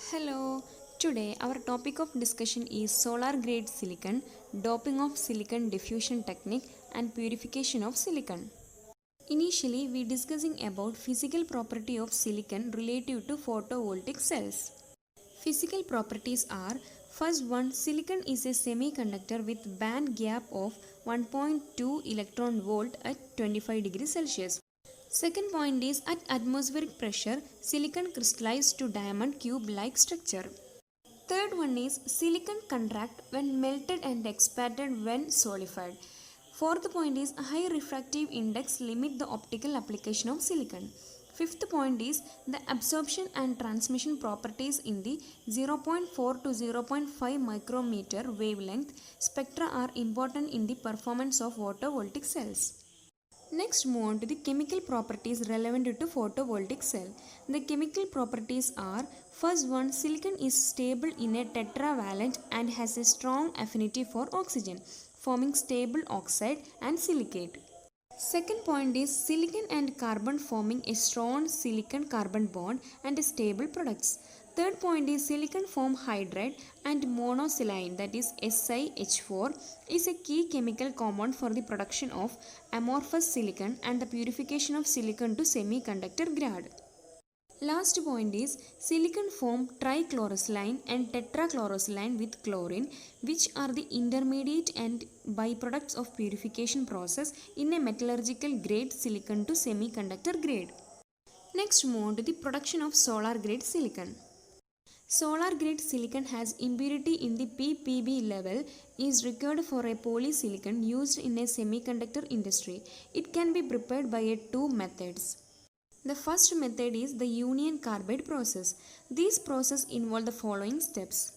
Hello, today our topic of discussion is solar grade silicon, doping of silicon diffusion technique and purification of silicon. Initially, we discussing about physical property of silicon relative to photovoltaic cells. Physical properties are: first one, silicon is a semiconductor with band gap of 1.2 electron volt at 25 degrees Celsius. Second point is, at atmospheric pressure, silicon crystallizes to diamond cube-like structure. Third one is, silicon contract when melted and expanded when solidified. Fourth point is, high refractive index limit the optical application of silicon. Fifth point is, the absorption and transmission properties in the 0.4 to 0.5 micrometer wavelength spectra are important in the performance of photovoltaic cells. Next, move on to the chemical properties relevant to photovoltaic cell. The chemical properties are: first one, silicon is stable in a tetravalent and has a strong affinity for oxygen, forming stable oxide and silicate. Second point is, silicon and carbon forming a strong silicon carbon bond and stable products. Third point is, silicon form hydride and monosilane, that is SiH4 is a key chemical compound for the production of amorphous silicon and the purification of silicon to semiconductor grade. Last point is, silicon form trichlorosilane and tetrachlorosilane with chlorine, which are the intermediate and byproducts of purification process in a metallurgical grade silicon to semiconductor grade. Next, move on to the production of solar grade silicon. Solar grade silicon has impurity in the ppb level is required for a polysilicon used in a semiconductor industry. It can be prepared by two methods. The first method is the union carbide process. This process involves the following steps.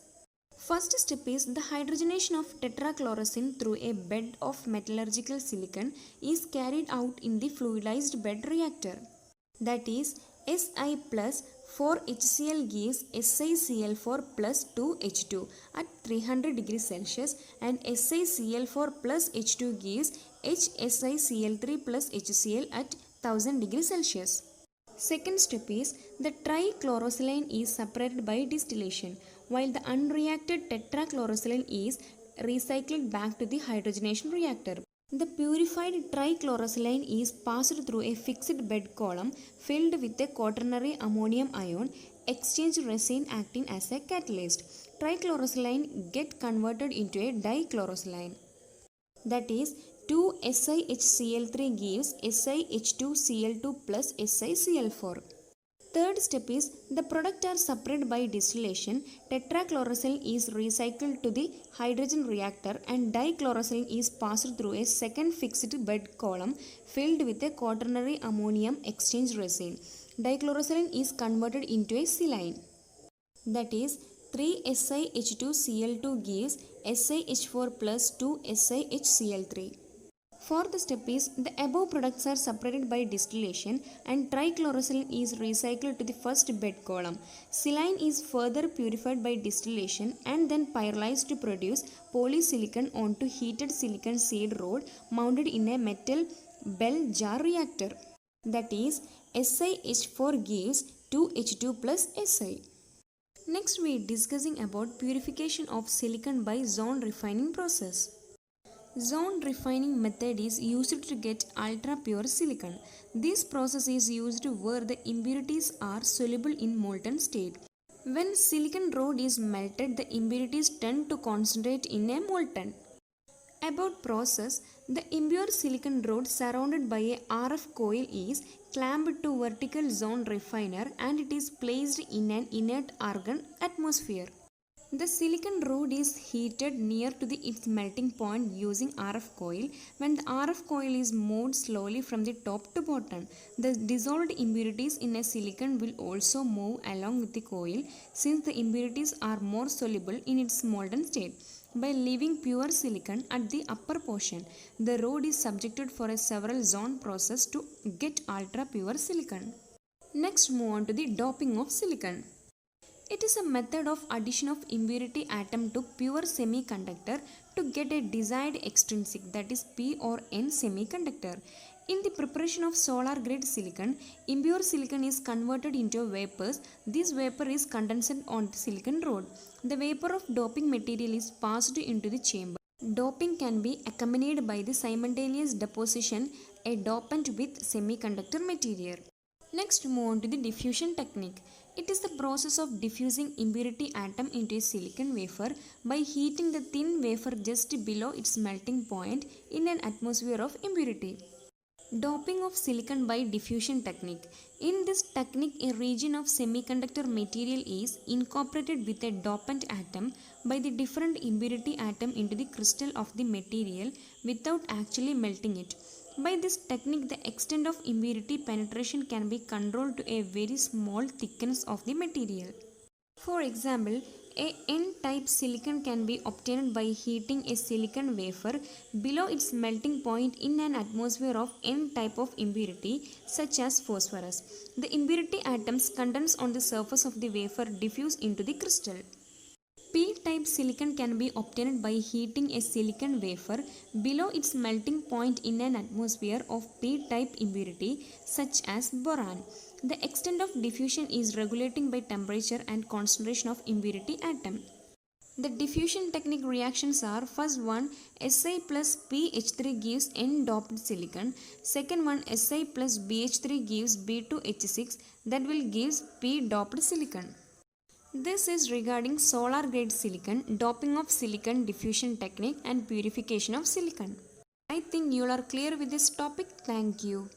First step is, the hydrogenation of tetrachlorosilane through a bed of metallurgical silicon is carried out in the fluidized bed reactor. That is, Si plus 4HCl gives SiCl4 plus 2H2 at 300 degrees Celsius and SiCl4 plus H2 gives HSiCl3 plus HCl at 1000 degrees Celsius. Second step is, the trichlorosilane is separated by distillation, while the unreacted tetrachlorosilane is recycled back to the hydrogenation reactor. The purified trichlorosilane is passed through a fixed bed column filled with a quaternary ammonium ion exchange resin acting as a catalyst. Trichlorosilane get converted into a dichlorosilane. That is, 2SiHCl3 gives SiH2Cl2 plus SiCl4. Third step is, the product are separated by distillation. Tetrachlorosilane is recycled to the hydrogen reactor and dichlorosilane is passed through a second fixed bed column filled with a quaternary ammonium exchange resin. Dichlorosilane is converted into a silane. That is, 3SiH2Cl2 gives SiH4 plus 2SiHCl3. Fourth step is, the above products are separated by distillation and trichlorosilane is recycled to the first bed column. Silane is further purified by distillation and then pyrolyzed to produce polysilicon onto heated silicon seed rod mounted in a metal bell jar reactor. That is, SiH4 gives 2H2 plus Si. Next, we are discussing about purification of silicon by zone refining process. Zone refining method is used to get ultra pure silicon. This process is used where the impurities are soluble in molten state. When silicon rod is melted, the impurities tend to concentrate in a molten. About process, the impure silicon rod surrounded by a RF coil is clamped to vertical zone refiner and it is placed in an inert argon atmosphere. The silicon rod is heated near to its melting point using RF coil. When the RF coil is moved slowly from the top to bottom, the dissolved impurities in a silicon will also move along with the coil since the impurities are more soluble in its molten state. By leaving pure silicon at the upper portion, the rod is subjected for a several zone process to get ultra pure silicon. Next, move on to the doping of silicon. It is a method of addition of impurity atom to pure semiconductor to get a desired extrinsic, that is P or N semiconductor. In the preparation of solar grade silicon, impure silicon is converted into vapors. This vapor is condensed on the silicon rod. The vapor of doping material is passed into the chamber. Doping can be accompanied by the simultaneous deposition a dopant with semiconductor material. Next, move on to the diffusion technique. It is the process of diffusing impurity atom into a silicon wafer by heating the thin wafer just below its melting point in an atmosphere of impurity. Doping of silicon by diffusion technique. In this technique, a region of semiconductor material is incorporated with a dopant atom by the different impurity atom into the crystal of the material without actually melting it. By this technique, the extent of impurity penetration can be controlled to a very small thickness of the material. For example, a N-type silicon can be obtained by heating a silicon wafer below its melting point in an atmosphere of N-type of impurity such as phosphorus. The impurity atoms condense on the surface of the wafer diffuse into the crystal. P-type silicon can be obtained by heating a silicon wafer below its melting point in an atmosphere of P-type impurity such as boron. The extent of diffusion is regulating by temperature and concentration of impurity atom. The diffusion technique reactions are: first one, Si plus PH3 gives N-doped silicon. Second one, Si plus BH3 gives B2H6, that will gives P-doped silicon. This is regarding solar grade silicon, doping of silicon, diffusion technique and purification of silicon. I think you are clear with this topic. Thank you.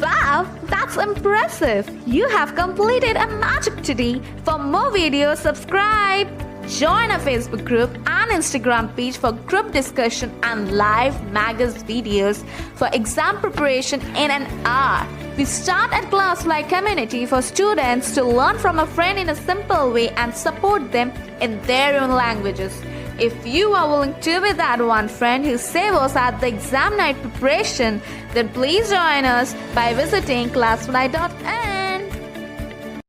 Wow, that's impressive! You have completed a magic today. For more videos, subscribe. Join our Facebook group and Instagram page for group discussion and live magazine videos for exam preparation in an hour. We start at ClassFly community for students to learn from a friend in a simple way and support them in their own languages. If you are willing to be that one friend who saves us at the exam night preparation, then please join us by visiting classfly.in.